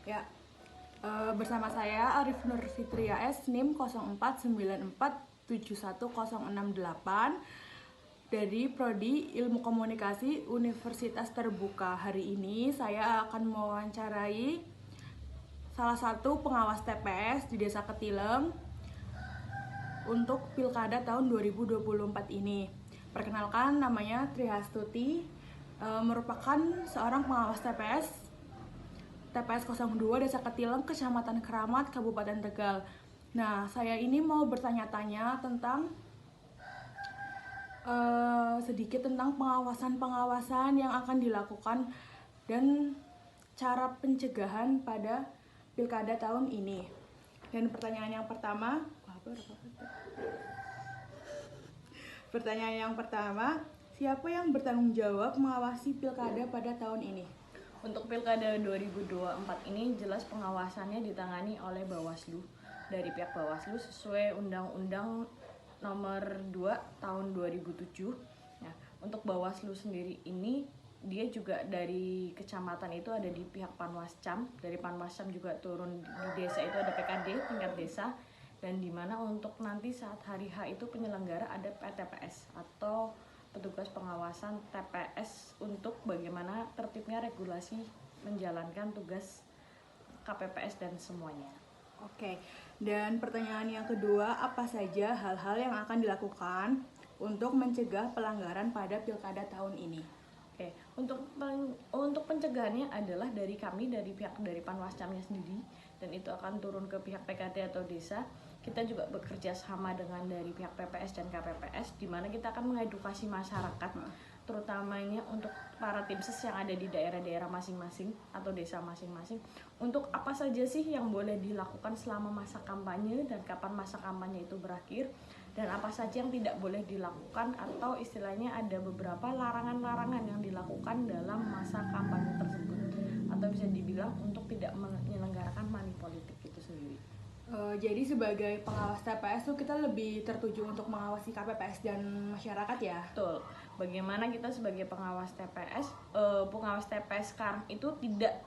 Ya, bersama saya Arif Nur Fitria S, NIM 0494710068 dari Prodi Ilmu Komunikasi Universitas Terbuka. Hari ini saya akan mewawancarai salah satu pengawas TPS di Desa Ketilem untuk Pilkada tahun 2024 ini. Perkenalkan, namanya Trihastuti, merupakan seorang pengawas TPS 02 Desa Ketilem, Kecamatan Keramat, Kabupaten Tegal. Nah, saya ini mau bertanya-tanya tentang sedikit tentang pengawasan yang akan dilakukan dan cara pencegahan pada Pilkada tahun ini. Dan pertanyaan yang pertama, siapa yang bertanggung jawab mengawasi Pilkada pada tahun ini? Untuk Pilkada 2024 ini jelas pengawasannya ditangani oleh Bawaslu, dari pihak Bawaslu sesuai Undang-Undang Nomor 2 Tahun 2007. Nah, untuk Bawaslu sendiri ini dia juga dari kecamatan itu ada di pihak Panwascam, dari Panwascam juga turun di desa itu ada PKD tingkat desa, dan dimana untuk nanti saat hari H itu penyelenggara ada PTPS atau petugas pengawasan TPS untuk bagaimana tertibnya regulasi menjalankan tugas KPPS dan semuanya. Oke, dan pertanyaan yang kedua, apa saja hal-hal yang akan dilakukan untuk mencegah pelanggaran pada Pilkada tahun ini? Oke, untuk pencegahannya adalah dari kami, dari pihak dari Panwascamnya sendiri, dan itu akan turun ke pihak PKD atau desa. Kita juga bekerja sama dengan dari pihak PPS dan KPPS, di mana kita akan mengedukasi masyarakat, terutamanya untuk para tim ses yang ada di daerah-daerah masing-masing atau desa masing-masing, untuk apa saja sih yang boleh dilakukan selama masa kampanye dan kapan masa kampanye itu berakhir, dan apa saja yang tidak boleh dilakukan, atau istilahnya ada beberapa larangan-larangan yang dilakukan dalam masa kampanye tersebut, atau bisa dibilang untuk tidak menyelenggarakan money politik itu sendiri. Jadi sebagai pengawas TPS tuh kita lebih tertuju untuk mengawasi KPPS dan masyarakat ya? Betul. Bagaimana kita sebagai pengawas TPS sekarang itu tidak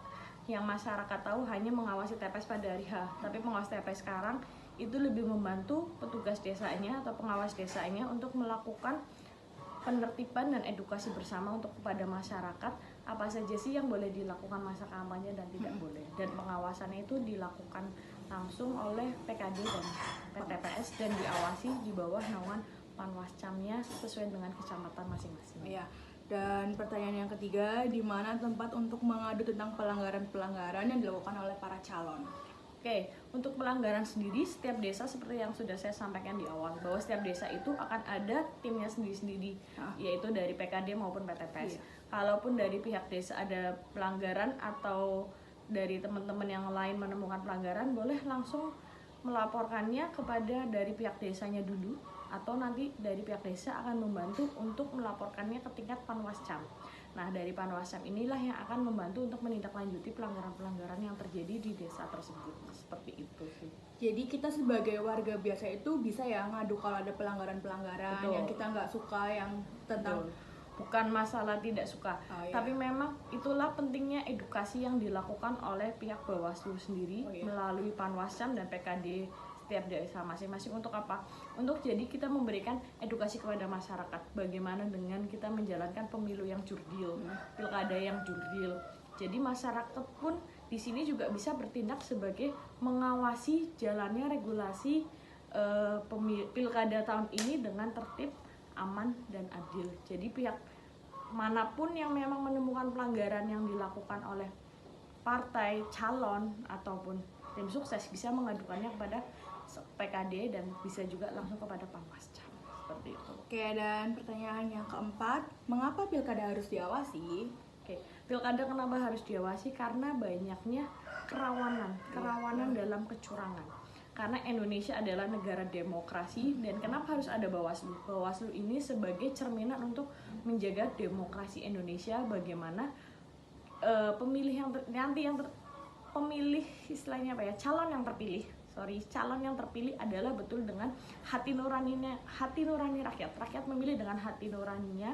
yang masyarakat tahu hanya mengawasi TPS pada hari H, tapi pengawas TPS sekarang itu lebih membantu petugas desanya atau pengawas desanya untuk melakukan penertiban dan edukasi bersama untuk kepada masyarakat apa saja sih yang boleh dilakukan masa kampanye dan tidak boleh, dan pengawasannya itu dilakukan langsung oleh PKD dan PTPS dan diawasi di bawah naungan Panwascamnya sesuai dengan kecamatan masing-masing. Iya. Dan pertanyaan yang ketiga, di mana tempat untuk mengadu tentang pelanggaran-pelanggaran yang dilakukan oleh para calon? Oke, untuk pelanggaran sendiri setiap desa seperti yang sudah saya sampaikan di awal, bahwa setiap desa itu akan ada timnya sendiri-sendiri, yaitu dari PKD maupun PTPS. Kalaupun dari pihak desa ada pelanggaran atau dari teman-teman yang lain menemukan pelanggaran, boleh langsung melaporkannya kepada dari pihak desanya dulu, atau nanti dari pihak desa akan membantu untuk melaporkannya ke tingkat Panwascam. Nah, dari Panwascam inilah yang akan membantu untuk menindaklanjuti pelanggaran-pelanggaran yang terjadi di desa tersebut. Seperti itu sih. Jadi kita sebagai warga biasa itu bisa ya ngadu kalau ada pelanggaran-pelanggaran yang kita nggak suka, yang tentang bukan masalah tidak suka, tapi memang itulah pentingnya edukasi yang dilakukan oleh pihak Bawaslu sendiri melalui Panwascam dan PKD setiap desa masing-masing. Untuk apa? Untuk jadi kita memberikan edukasi kepada masyarakat bagaimana dengan kita menjalankan pemilu yang jurdil, pilkada yang jurdil. Jadi masyarakat pun di sini juga bisa bertindak sebagai mengawasi jalannya regulasi pilkada tahun ini dengan tertib, aman dan adil. Jadi pihak manapun yang memang menemukan pelanggaran yang dilakukan oleh partai, calon ataupun tim sukses bisa mengadukannya kepada PKD dan bisa juga langsung kepada Panwascam. Seperti itu. Oke, dan pertanyaan yang keempat, mengapa pilkada harus diawasi? Oke, pilkada kenapa harus diawasi? Karena banyaknya kerawanan dalam kecurangan. Karena Indonesia adalah negara demokrasi, dan kenapa harus ada Bawaslu? Bawaslu ini sebagai cerminan untuk menjaga demokrasi Indonesia, bagaimana calon yang terpilih adalah betul dengan hati nurani rakyat memilih dengan hati nuraninya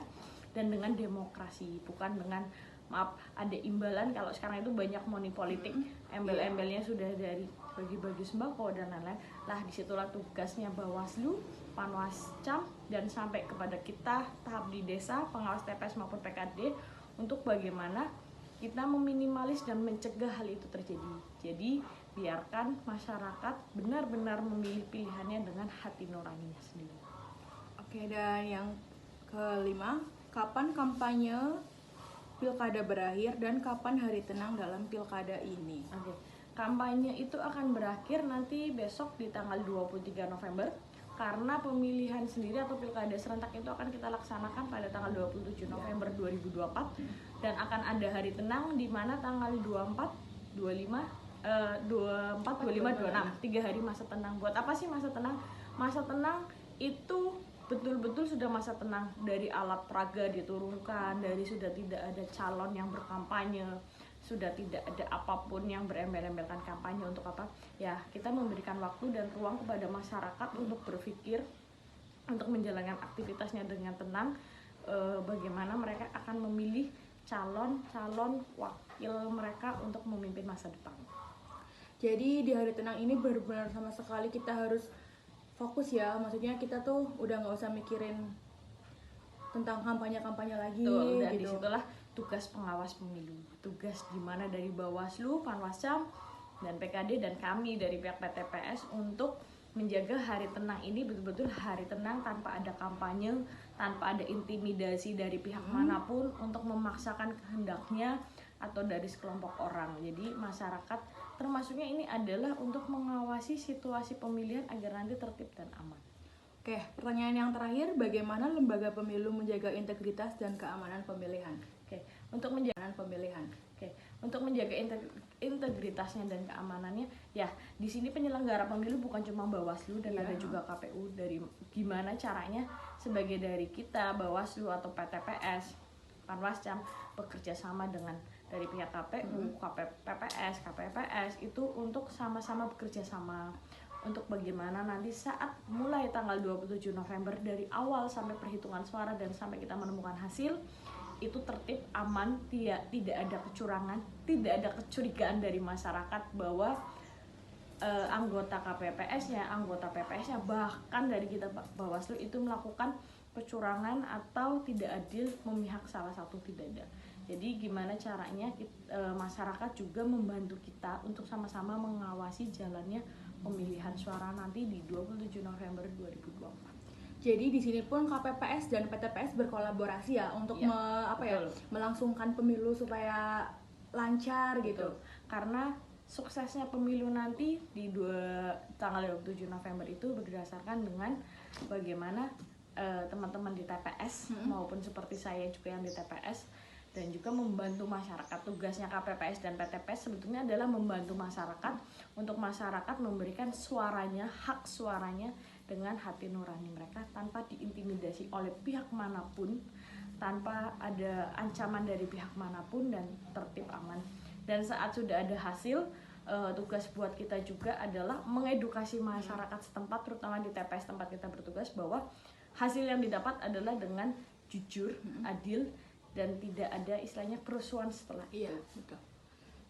dan dengan demokrasi, bukan dengan maaf, ada imbalan. Kalau sekarang itu banyak money politik, embel-embelnya sudah dari bagi-bagi sembako dan lain-lain. Lah disitulah tugasnya Bawaslu, Panwascam, dan sampai kepada kita tahap di desa, pengawas TPS maupun PKD, untuk bagaimana kita meminimalis dan mencegah hal itu terjadi. Jadi biarkan masyarakat benar-benar memilih pilihannya dengan hati nuraninya sendiri. Oke, dan yang kelima, kapan kampanye pilkada berakhir dan kapan hari tenang dalam pilkada ini? Oke. Kampanye itu akan berakhir nanti besok di tanggal 23 November, karena pemilihan sendiri atau pilkada serentak itu akan kita laksanakan pada tanggal 27 November 2024 dan akan ada hari tenang di mana tanggal 24, 25, 24, 25, 26, 3 hari masa tenang. Buat apa sih masa tenang? Masa tenang itu betul-betul sudah masa tenang, dari alat peraga diturunkan, dari sudah tidak ada calon yang berkampanye, sudah tidak ada apapun yang berembel-embelkan kampanye. Untuk apa? Ya, kita memberikan waktu dan ruang kepada masyarakat untuk berpikir, untuk menjalankan aktivitasnya dengan tenang, bagaimana mereka akan memilih calon-calon wakil mereka untuk memimpin masa depan. Jadi di hari tenang ini benar-benar sama sekali kita harus fokus ya, maksudnya kita tuh udah nggak usah mikirin tentang kampanye-kampanye lagi. Dan gitu. disitulah tugas pengawas pemilu, tugas dimana dari Bawaslu, Panwascam, dan PKD dan kami dari pihak PTPS untuk menjaga hari tenang ini betul-betul hari tenang tanpa ada kampanye, tanpa ada intimidasi dari pihak manapun untuk memaksakan kehendaknya atau dari sekelompok orang. Jadi masyarakat termasuknya ini adalah untuk mengawasi situasi pemilihan agar nanti tertib dan aman. Oke, pertanyaan yang terakhir, bagaimana lembaga pemilu menjaga integritas dan keamanan pemilihan? Untuk menjaga integritasnya dan keamanannya, ya di sini penyelenggara pemilu bukan cuma Bawaslu dan ada juga KPU. Dari gimana caranya sebagai dari kita Bawaslu atau PTPS, Panwascam bekerja sama dengan dari pihak KPU, KPPS, KPPS itu untuk sama-sama bekerja sama untuk bagaimana nanti saat mulai tanggal 27 November dari awal sampai perhitungan suara dan sampai kita menemukan hasil itu tertib, aman, tidak ada kecurangan, tidak ada kecurigaan dari masyarakat bahwa anggota KPPS-nya, anggota PPS-nya, bahkan dari kita Bawaslu itu melakukan kecurangan atau tidak adil memihak salah satu, tidak ada. Jadi gimana caranya masyarakat juga membantu kita untuk sama-sama mengawasi jalannya pemilihan suara nanti di 27 November 2024. Jadi di sini pun KPPS dan PTPS berkolaborasi ya untuk melangsungkan pemilu supaya lancar gitu. Karena suksesnya pemilu nanti di tanggal 27 November itu berdasarkan dengan bagaimana teman-teman di TPS maupun seperti saya juga yang di TPS dan juga membantu masyarakat. Tugasnya KPPS dan PTPS sebetulnya adalah membantu masyarakat untuk masyarakat memberikan suaranya, hak suaranya dengan hati nurani mereka tanpa diintimidasi oleh pihak manapun, tanpa ada ancaman dari pihak manapun dan tertib aman. Dan saat sudah ada hasil, tugas buat kita juga adalah mengedukasi masyarakat setempat, terutama di TPS tempat kita bertugas, bahwa hasil yang didapat adalah dengan jujur, adil, dan tidak ada istilahnya kerusuhan setelah itu. Iya, betul.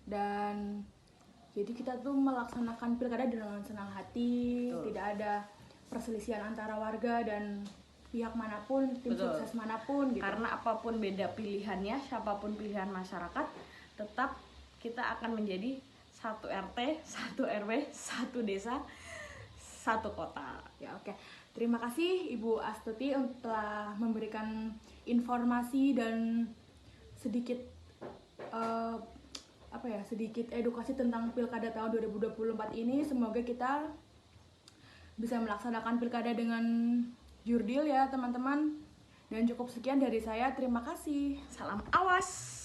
Dan jadi kita tuh melaksanakan pilkada dengan senang hati, tidak ada perselisihan antara warga dan pihak manapun, tim sukses manapun gitu. Karena apapun beda pilihannya, siapapun pilihan masyarakat, tetap kita akan menjadi satu RT, satu RW, satu desa, satu kota. Ya, oke. Terima kasih Ibu Astuti telah memberikan informasi dan sedikit sedikit edukasi tentang pilkada tahun 2024 ini. Semoga kita bisa melaksanakan pilkada dengan jurdil ya teman-teman. Dan cukup sekian dari saya, terima kasih. Salam awas.